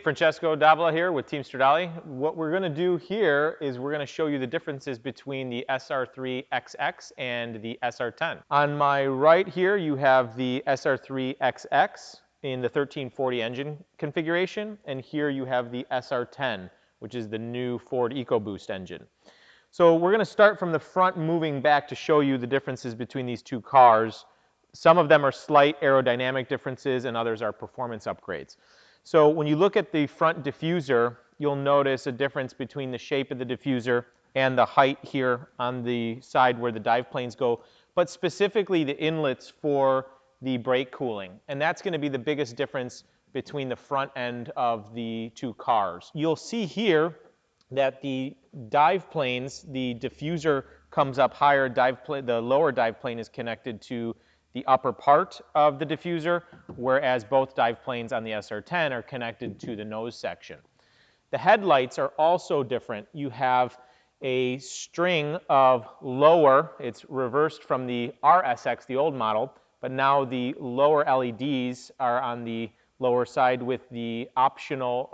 Francesco Davila here with Team Stradale. What we're going to do here is we're going to show you the differences between the SR3XX and the SR10. On my right here you have the SR3XX in the 1340 engine configuration, and here you have the SR10, which is the new Ford EcoBoost engine. So we're going to start from the front, moving back to show you the differences between these two cars. Some of them are slight aerodynamic differences and others are performance upgrades. So when you look at the front diffuser, you'll notice a difference between the shape of the diffuser and the height here on the side where the dive planes go, but specifically the inlets for the brake cooling. And that's going to be the biggest difference between the front end of the two cars. You'll see here that the dive planes, the diffuser comes up higher, the lower dive plane is connected to the upper part of the diffuser, whereas both dive planes on the SR10 are connected to the nose section. The headlights are also different. You have a string of lower, it's reversed from the RSX, the old model, but now the lower LEDs are on the lower side with the optional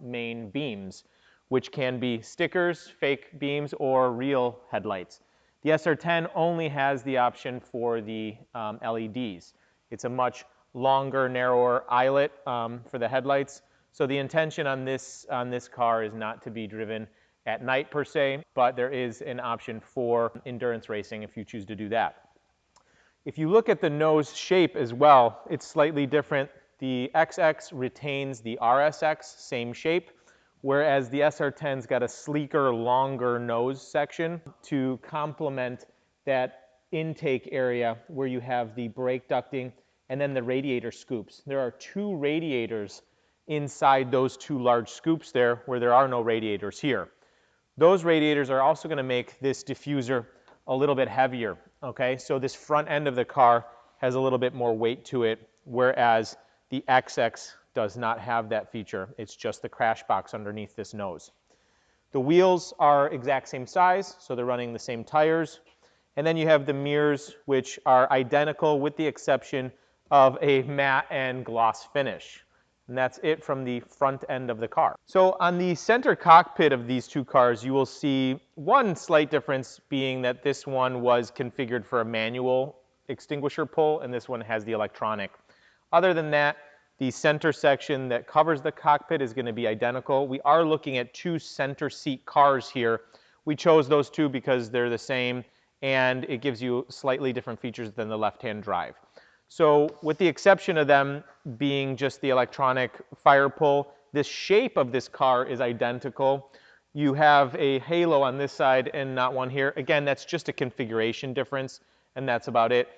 main beams, which can be stickers, fake beams, or real headlights. The SR10 only has the option for the LEDs. It's a much longer, narrower eyelet for the headlights. So the intention on this car is not to be driven at night per se, but there is an option for endurance racing if you choose to do that. If you look at the nose shape as well, it's slightly different. The XX retains the RSX, same shape, whereas the SR10's got a sleeker, longer nose section to complement that intake area where you have the brake ducting and then the radiator scoops. There are two radiators inside those two large scoops there where there are no radiators here. Those radiators are also going to make this diffuser a little bit heavier, okay? So this front end of the car has a little bit more weight to it, whereas the XX does not have that feature. It's just the crash box underneath this nose. The wheels are exact same size, so they're running the same tires. And then you have the mirrors, which are identical with the exception of a matte and gloss finish. And that's it from the front end of the car. So on the center cockpit of these two cars, you will see one slight difference being that this one was configured for a manual extinguisher pull, and this one has the electronic. Other than that, the center section that covers the cockpit is going to be identical. We are looking at two center seat cars here. We chose those two because they're the same, and it gives you slightly different features than the left-hand drive. So with the exception of them being just the electronic fire pull, the shape of this car is identical. You have a halo on this side and not one here. Again, that's just a configuration difference, and that's about it.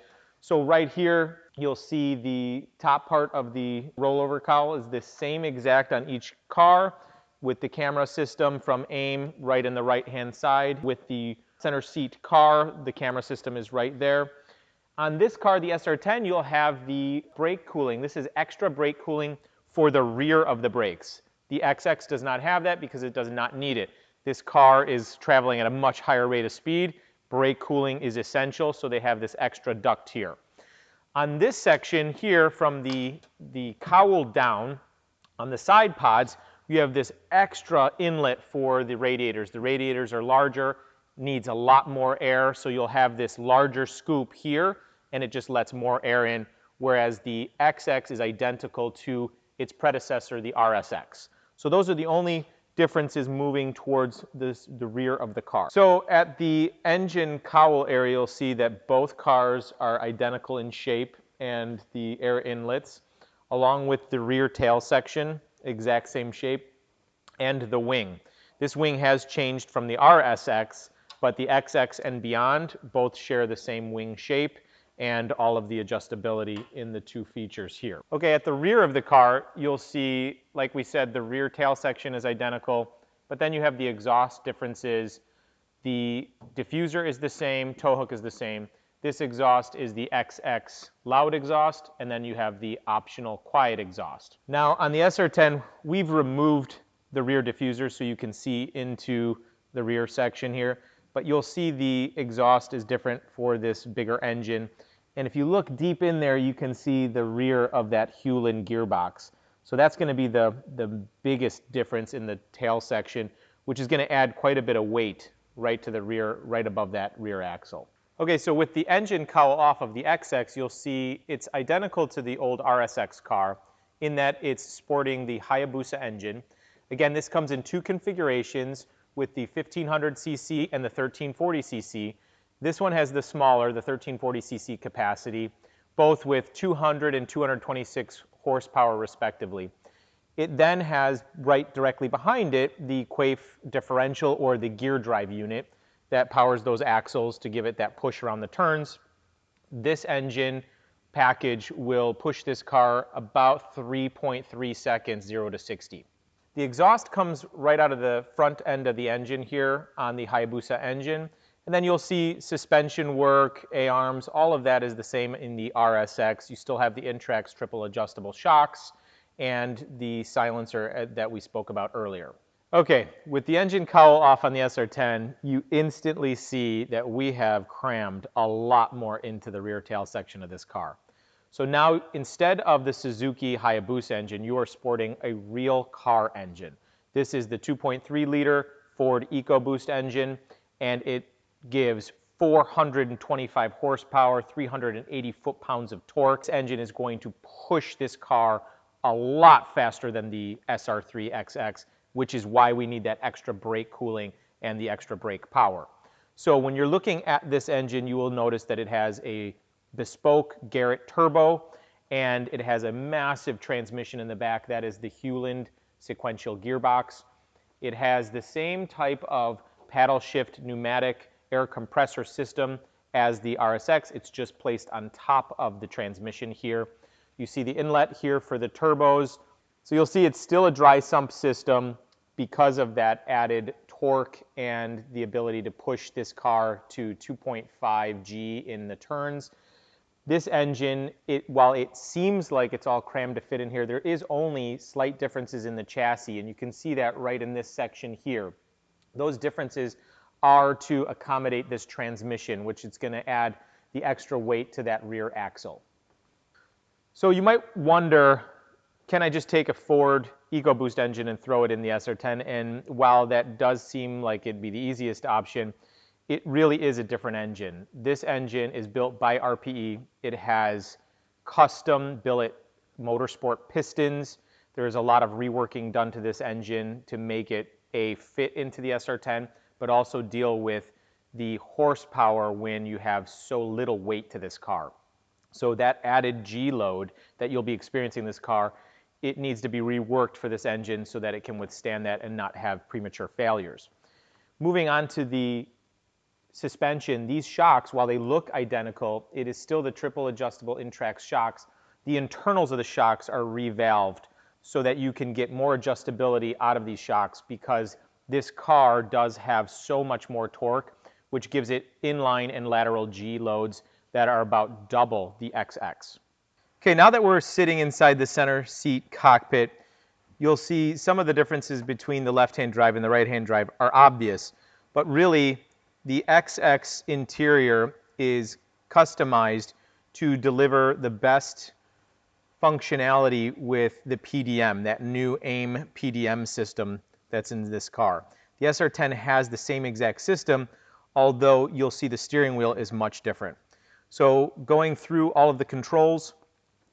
So right here, you'll see the top part of the rollover cowl is the same exact on each car with the camera system from AIM right in the right-hand side. With the center seat car, the camera system is right there. On this car, the SR10, you'll have the brake cooling. This is extra brake cooling for the rear of the brakes. The XX does not have that because it does not need it. This car is traveling at a much higher rate of speed. Brake cooling is essential, so they have this extra duct here. On this section here, from the cowl down, on the side pods, you have this extra inlet for the radiators. The radiators are larger, needs a lot more air, so you'll have this larger scoop here, and it just lets more air in, whereas the XX is identical to its predecessor, the RSX. So those are the only differences moving towards the rear of the car. So at the engine cowl area, you'll see that both cars are identical in shape and the air inlets, along with the rear tail section, exact same shape, and the wing. This wing has changed from the RSX, but the XX and beyond both share the same wing shape and all of the adjustability in the two features here. Okay, at the rear of the car, you'll see, like we said, the rear tail section is identical, but then you have the exhaust differences. The diffuser is the same, tow hook is the same. This exhaust is the XX loud exhaust, and then you have the optional quiet exhaust. Now on the SR10, we've removed the rear diffuser so you can see into the rear section here, but you'll see the exhaust is different for this bigger engine. And if you look deep in there, you can see the rear of that Hewland gearbox. So that's going to be the biggest difference in the tail section, which is going to add quite a bit of weight right to the rear, right above that rear axle. Okay, so with the engine cowl off of the XX, you'll see it's identical to the old RSX car in that it's sporting the Hayabusa engine. Again, this comes in two configurations with the 1500cc and the 1340cc. This one has the smaller, the 1340cc capacity, both with 200 and 226 horsepower respectively. It then has right directly behind it the Quaife differential or the gear drive unit that powers those axles to give it that push around the turns. This engine package will push this car about 3.3 seconds, 0 to 60. The exhaust comes right out of the front end of the engine here on the Hayabusa engine. And then you'll see suspension work, A-arms, all of that is the same in the RSX. You still have the Intrax triple adjustable shocks and the silencer that we spoke about earlier. Okay, with the engine cowl off on the SR10, you instantly see that we have crammed a lot more into the rear tail section of this car. So now, instead of the Suzuki Hayabusa engine, you are sporting a real car engine. This is the 2.3 liter Ford EcoBoost engine, and it gives 425 horsepower, 380 foot-pounds of torque. This engine is going to push this car a lot faster than the SR3XX, which is why we need that extra brake cooling and the extra brake power. So when you're looking at this engine, you will notice that it has a bespoke Garrett turbo, and it has a massive transmission in the back. That is the Hewland sequential gearbox. It has the same type of paddle shift pneumatic air compressor system as the RSX. It's just placed on top of the transmission here. You see the inlet here for the turbos. So you'll see it's still a dry sump system because of that added torque and the ability to push this car to 2.5 G in the turns. This engine, while it seems like it's all crammed to fit in here, there is only slight differences in the chassis, and you can see that right in this section here. Those differences are to accommodate this transmission, which is going to add the extra weight to that rear axle. So you might wonder, can I just take a Ford EcoBoost engine and throw it in the SR10? And while that does seem like it'd be the easiest option, it really is a different engine. This engine is built by RPE. It has custom billet motorsport pistons. There's a lot of reworking done to this engine to make it fit into the SR10, but also deal with the horsepower when you have so little weight to this car. So that added G load that you'll be experiencing in this car, it needs to be reworked for this engine so that it can withstand that and not have premature failures. Moving on to the suspension, these shocks, while they look identical, it is still the triple adjustable Intrax shocks. The internals of the shocks are revalved so that you can get more adjustability out of these shocks, because this car does have so much more torque, which gives it inline and lateral G loads that are about double the XX. Okay, now that we're sitting inside the center seat cockpit, you'll see some of the differences between the left-hand drive and the right-hand drive are obvious, but really the XX interior is customized to deliver the best functionality with the PDM, that new AIM PDM system that's in this car. The SR10 has the same exact system, although you'll see the steering wheel is much different. So going through all of the controls,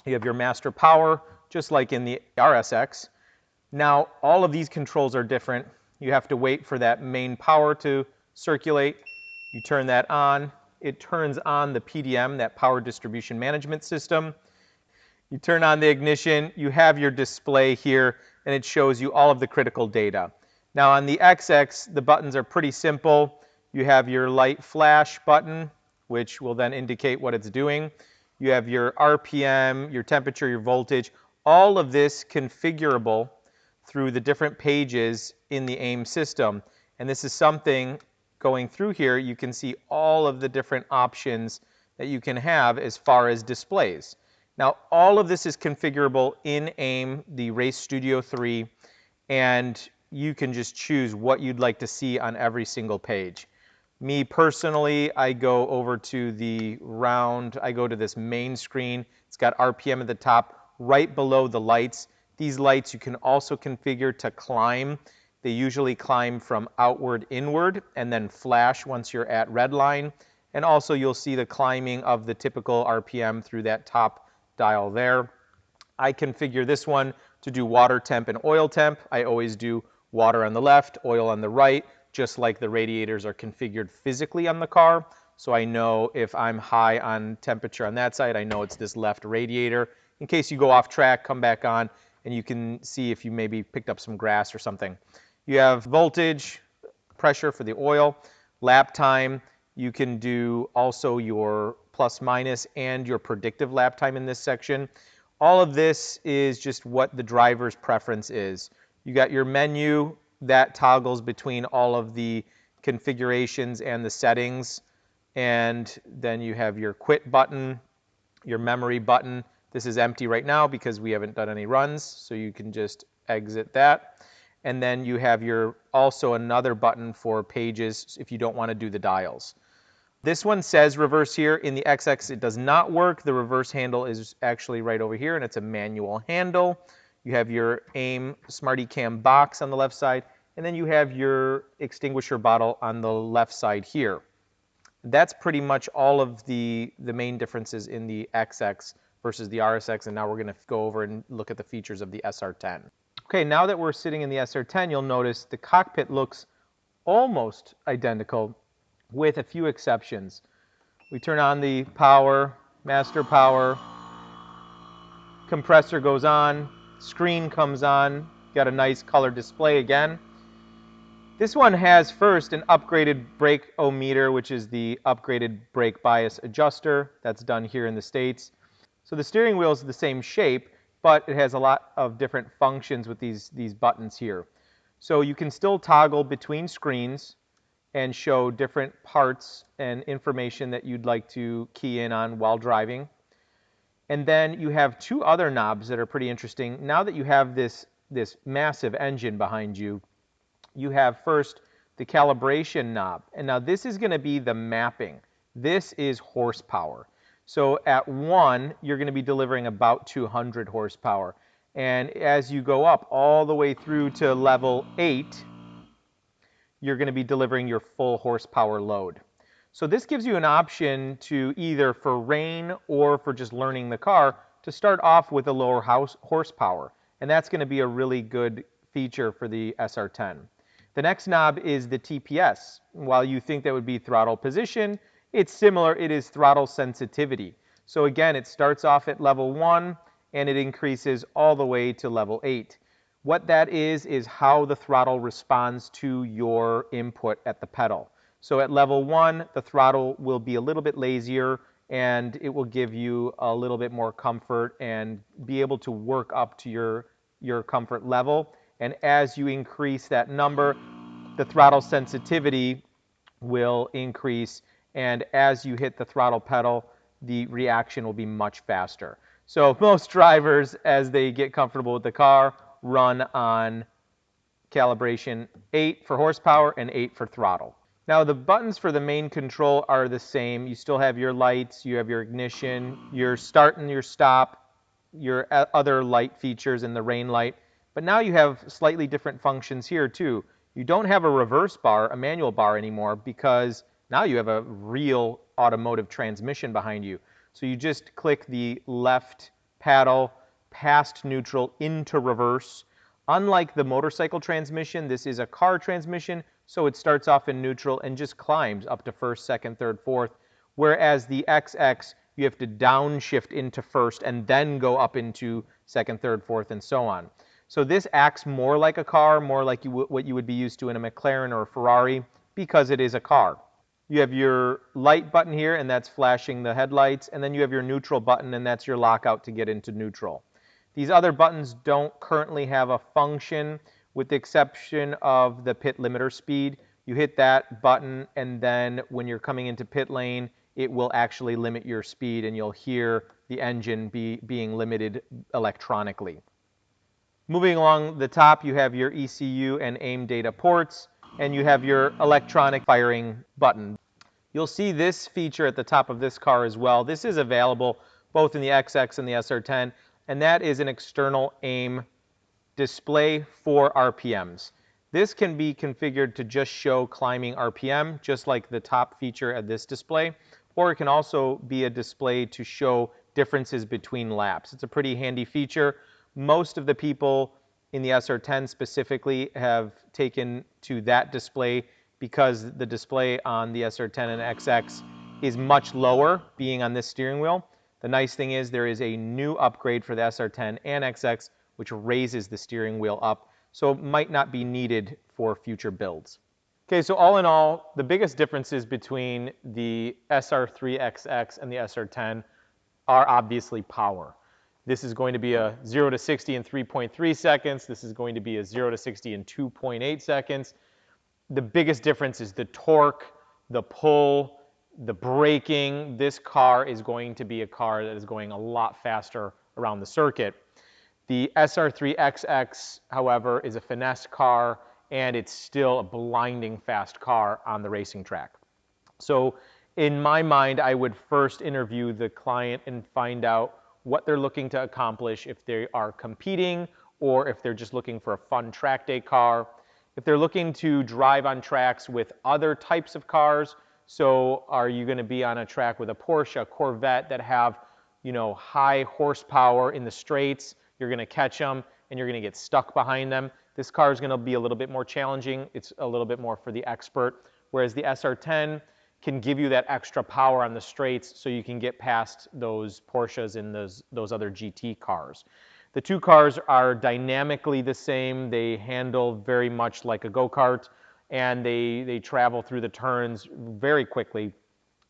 you have your master power, just like in the RSX. Now, all of these controls are different. You have to wait for that main power to circulate. You turn that on. It turns on the PDM, that power distribution management system. You turn on the ignition. You have your display here, and it shows you all of the critical data. Now, on the XX, the buttons are pretty simple. You have your light flash button, which will then indicate what it's doing. You have your RPM, your temperature, your voltage. All of this configurable through the different pages in the AIM system. And this is something, going through here, you can see all of the different options that you can have as far as displays. Now, all of this is configurable in AIM, the Race Studio 3, and you can just choose what you'd like to see on every single page. Me personally, I go over to the round, I go to this main screen. It's got RPM at the top, right below the lights. These lights you can also configure to climb. They usually climb from outward inward and then flash once you're at red line. And also you'll see the climbing of the typical RPM through that top dial there. I configure this one to do water temp and oil temp. I always do water on the left, oil on the right, just like the radiators are configured physically on the car. So I know if I'm high on temperature on that side, I know it's this left radiator. In case you go off track, come back on, and you can see if you maybe picked up some grass or something. You have voltage, pressure for the oil, lap time. You can do also your plus minus and your predictive lap time in this section. All of this is just what the driver's preference is. You got your menu that toggles between all of the configurations and the settings. And then you have your quit button, your memory button. This is empty right now because we haven't done any runs, so you can just exit that. And then you have your also another button for pages if you don't want to do the dials. This one says reverse here. In the XX it does not work. The reverse handle is actually right over here, and it's a manual handle. You have your AIM Smarty Cam box on the left side, and then you have your extinguisher bottle on the left side here. That's pretty much all of the main differences in the XX versus the RSX, and now we're going to go over and look at the features of the SR10. Okay, now that we're sitting in the SR10, you'll notice the cockpit looks almost identical with a few exceptions. We turn on the power, master power, compressor goes on, screen comes on, got a nice color display again. This one has first an upgraded brake-o-meter, which is the upgraded brake bias adjuster. That's done here in the States. So the steering wheel is the same shape, but it has a lot of different functions with these buttons here. So you can still toggle between screens and show different parts and information that you'd like to key in on while driving. And then you have two other knobs that are pretty interesting. Now that you have this massive engine behind you, you have first the calibration knob. And now this is going to be the mapping. This is horsepower. So at 1, you're going to be delivering about 200 horsepower. And as you go up all the way through to level 8, you're going to be delivering your full horsepower load. So this gives you an option to either for rain or for just learning the car to start off with a lower horsepower. And that's going to be a really good feature for the SR10. The next knob is the TPS. While you think that would be throttle position, it's similar. It is throttle sensitivity. So again, it starts off at level 1 and it increases all the way to level 8. What that is how the throttle responds to your input at the pedal. So at level 1, the throttle will be a little bit lazier and it will give you a little bit more comfort and be able to work up to your comfort level. And as you increase that number, the throttle sensitivity will increase. And as you hit the throttle pedal, the reaction will be much faster. So most drivers, as they get comfortable with the car, run on calibration 8 for horsepower and 8 for throttle. Now the buttons for the main control are the same. You still have your lights, you have your ignition, your start and your stop, your other light features and the rain light. But now you have slightly different functions here too. You don't have a reverse bar, a manual bar anymore, because now you have a real automotive transmission behind you. So you just click the left paddle past neutral into reverse. Unlike the motorcycle transmission, this is a car transmission, so it starts off in neutral and just climbs up to first, second, third, fourth. Whereas the XX, you have to downshift into first and then go up into second, third, fourth, and so on. So this acts more like a car, more like what you would be used to in a McLaren or a Ferrari, because it is a car. You have your light button here, and that's flashing the headlights, and then you have your neutral button, and that's your lockout to get into neutral. These other buttons don't currently have a function, with the exception of the pit limiter speed. You hit that button, and then when you're coming into pit lane, it will actually limit your speed, and you'll hear the engine being limited electronically. Moving along the top, you have your ECU and AIM data ports, and you have your electronic firing button. You'll see this feature at the top of this car as well. This is available both in the XX and the SR10, and that is an external AIM display for RPMs. This can be configured to just show climbing RPM, just like the top feature of this display, or it can also be a display to show differences between laps. It's a pretty handy feature. Most of the people in the SR10 specifically have taken to that display because the display on the SR10 and XX is much lower, being on this steering wheel. The nice thing is there is a new upgrade for the SR10 and XX, which raises the steering wheel up, so it might not be needed for future builds. Okay, so all in all, the biggest differences between the SR3XX and the SR10 are obviously power. This is going to be a 0 to 60 in 3.3 seconds. This is going to be a 0 to 60 in 2.8 seconds. The biggest difference is the torque, the pull, the braking. This car is going to be a car that is going a lot faster around the circuit. The SR3XX, however, is a finesse car, and it's still a blinding fast car on the racing track. So in my mind, I would first interview the client and find out what they're looking to accomplish, if they are competing or if they're just looking for a fun track day car. If they're looking to drive on tracks with other types of cars, so are you going to be on a track with a Porsche, a Corvette that have, high horsepower in the straights? You're going to catch them and you're going to get stuck behind them. This car is going to be a little bit more challenging. It's a little bit more for the expert, whereas the SR10 can give you that extra power on the straights so you can get past those Porsches and those other GT cars. The two cars are dynamically the same. They handle very much like a go-kart, and they travel through the turns very quickly.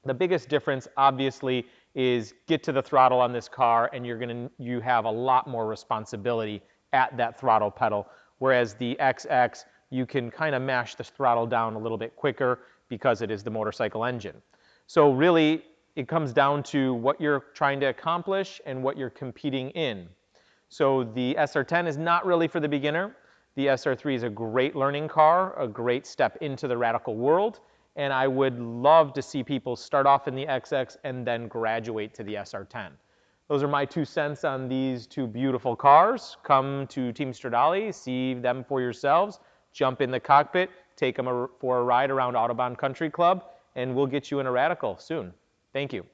The biggest difference, obviously, is get to the throttle on this car, and you have a lot more responsibility at that throttle pedal. Whereas the XX, you can kind of mash the throttle down a little bit quicker because it is the motorcycle engine. So really, it comes down to what you're trying to accomplish and what you're competing in. So the SR10 is not really for the beginner. The SR3 is a great learning car, a great step into the Radical world, and I would love to see people start off in the XX and then graduate to the SR10. Those are my 2 cents on these two beautiful cars. Come to Team Stradale, see them for yourselves, jump in the cockpit, take them for a ride around Autobahn Country Club, and we'll get you in a Radical soon. Thank you.